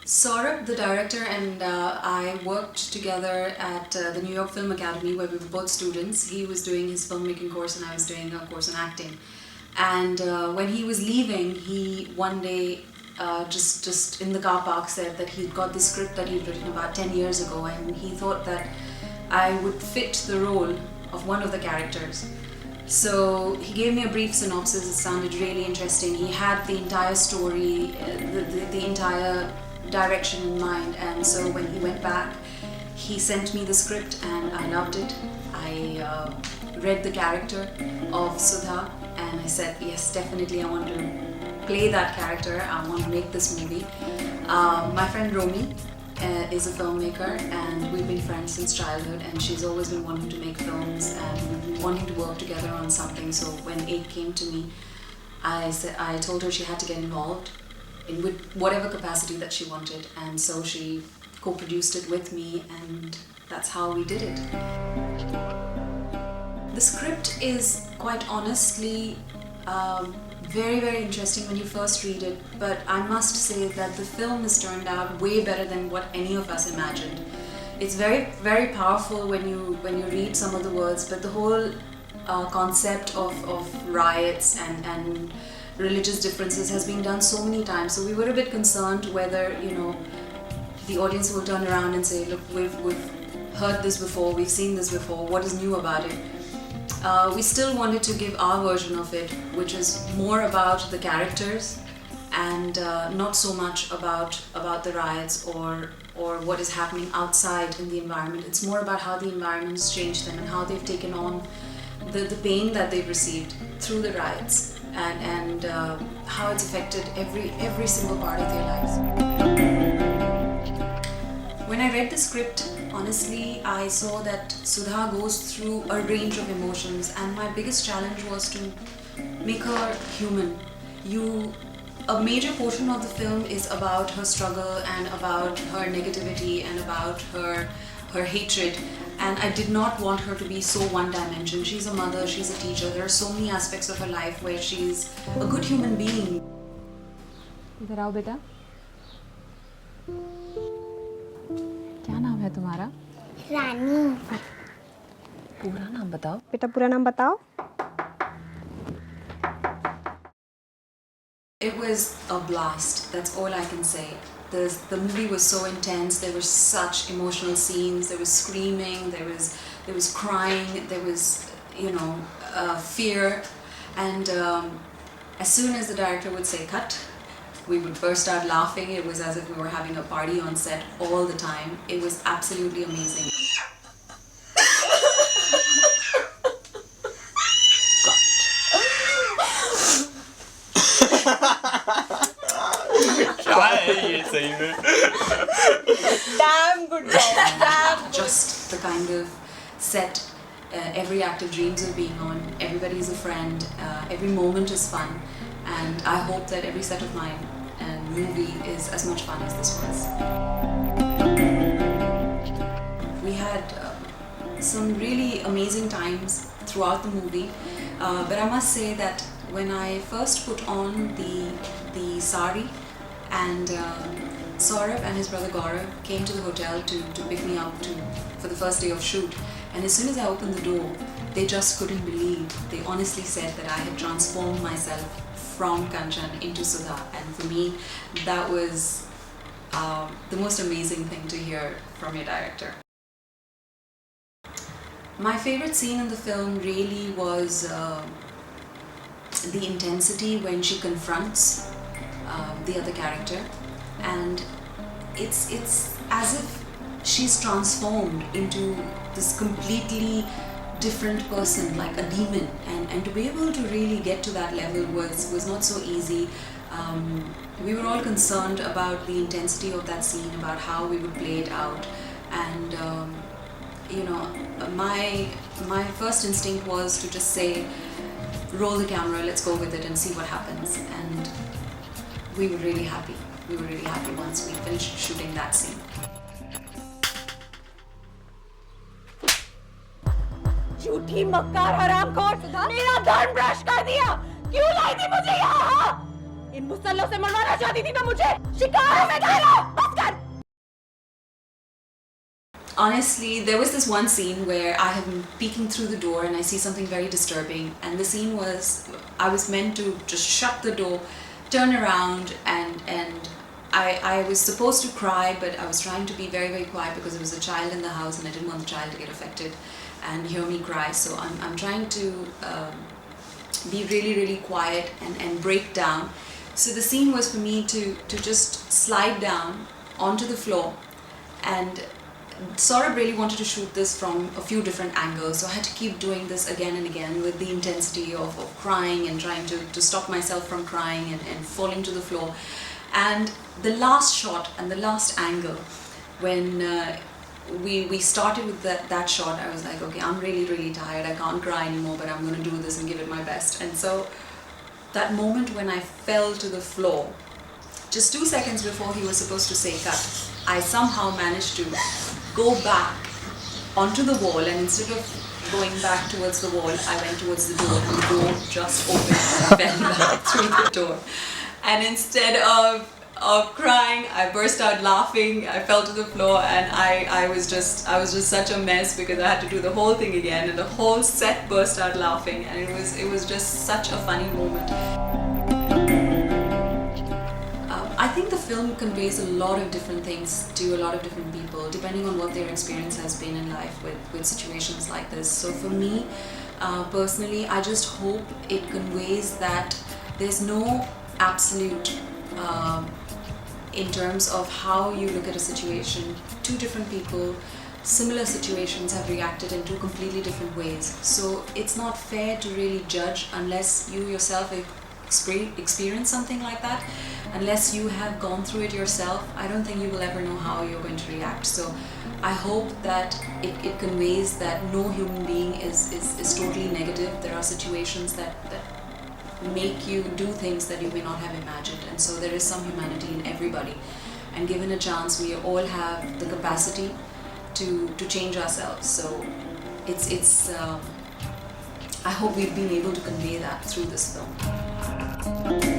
Saurabh, the director, and I worked together at the New York Film Academy, where we were both students. He was doing his filmmaking course and I was doing a course in acting. And when he was leaving, he one day just in the car park said that he'd got the script that he'd written about 10 years ago, and he thought that I would fit the role of one of the characters. So he gave me a brief synopsis. It sounded really interesting. He had the entire story, the entire direction in mind, and so when he went back, he sent me the script and I loved it. I read the character of Sudha and I said, yes, definitely I want to play that character. I want to make this movie. My friend Romi is a filmmaker and we've been friends since childhood, and she's always been wanting to make films and we've been wanting to work together on something. So when it came to me, I told her she had to get involved in with whatever capacity that she wanted, and so she co-produced it with me, and that's how we did it. The script is quite honestly very, very interesting when you first read it, but I must say that the film has turned out way better than what any of us imagined. It's very, very powerful when you read some of the words, but the whole concept of riots and religious differences has been done so many times, so we were a bit concerned whether, you know, the audience will turn around and say, look, we've heard this before, we've seen this before, what is new about it? We still wanted to give our version of it, which is more about the characters and not so much about the riots or what is happening outside in the environment. It's more about how the environment has changed them and how they've taken on the pain that they've received through the riots, and how it's affected every single part of their lives. When I read the script, honestly, I saw that Sudha goes through a range of emotions, and my biggest challenge was to make her human. A major portion of the film is about her struggle and about her negativity and about her hatred, and I did not want her to be so one-dimensional. She's a mother, she's a teacher, there are so many aspects of her life where she's a good human being. इधर आओ बेटा, क्या नाम है तुम्हारा? रानी। पूरा नाम बताओ बेटा, पूरा नाम बताओ। It was a blast, that's all I can say. The movie was so intense, there were such emotional scenes, there was screaming, there was crying, there was, you know, fear, and as soon as the director would say cut, we would burst out laughing. It was as if we were having a party on set all the time. It was absolutely amazing. Damn good job. Just the kind of set every actor dreams of being on. Everybody's a friend. Every moment is fun, and I hope that every set of my movie is as much fun as this was. We had some really amazing times throughout the movie, but I must say that when I first put on the sari, and Saurabh and his brother Gaurav came to the hotel to pick me up for the first day of shoot, and as soon as I opened the door, they just couldn't believe. They honestly said that I had transformed myself from Kanchan into Sudha, and for me that was the most amazing thing to hear from your director. My favorite scene in the film really was the intensity when she confronts the other character, and it's as if she's transformed into this completely different person, like a demon, and to be able to really get to that level was not so easy. We were all concerned about the intensity of that scene, about how we would play it out, and you know, my first instinct was to just say, roll the camera, let's go with it and see what happens, and we were really happy. We were really happy once we finished shooting that scene. झूठी मक्कार हरामखोर, मेरा धर्म भ्रष्ट कर दिया। क्यों लाई थी मुझे यहाँ? इन मुसल्लों से मरवाना चाहती थी ना मुझे? शिकार में डालो, बस कर। honestly, there was this one scene where I am peeking through the door and I see something very disturbing. And the scene was, I was meant to just shut the door, turn around, and I was supposed to cry, but I was trying to be very, very quiet because there was a child in the house and I didn't want the child to get affected and hear me cry. So I'm trying to be really, really quiet and break down. So the scene was for me to just slide down onto the floor, and Saurabh really wanted to shoot this from a few different angles, so I had to keep doing this again and again with the intensity of crying and trying to stop myself from crying and falling to the floor. And the last shot and the last angle, when we started with that shot, I was like, okay, I'm really, really tired, I can't cry anymore, but I'm going to do this and give it my best. And so that moment when I fell to the floor, just 2 seconds before he was supposed to say cut, I somehow managed to go back onto the wall, and instead of going back towards the wall, I went towards the door, and the door just opened and I fell back through the door. And instead of crying, I burst out laughing. I fell to the floor, and I was just such a mess because I had to do the whole thing again, and the whole set burst out laughing, and it was just such a funny moment. I think the film conveys a lot of different things to a lot of different people, depending on what their experience has been in life with situations like this. So for me, personally, I just hope it conveys that there's no absolute in terms of how you look at a situation. Two different people, similar situations, have reacted in two completely different ways. So it's not fair to really judge unless you yourself experience something like that. Unless you have gone through it yourself, I don't think you will ever know how you're going to react. So I hope that it conveys that no human being is totally negative. There are situations that make you do things that you may not have imagined, and so there is some humanity in everybody, and given a chance, we all have the capacity to change ourselves. So it's I hope we've been able to convey that through this film.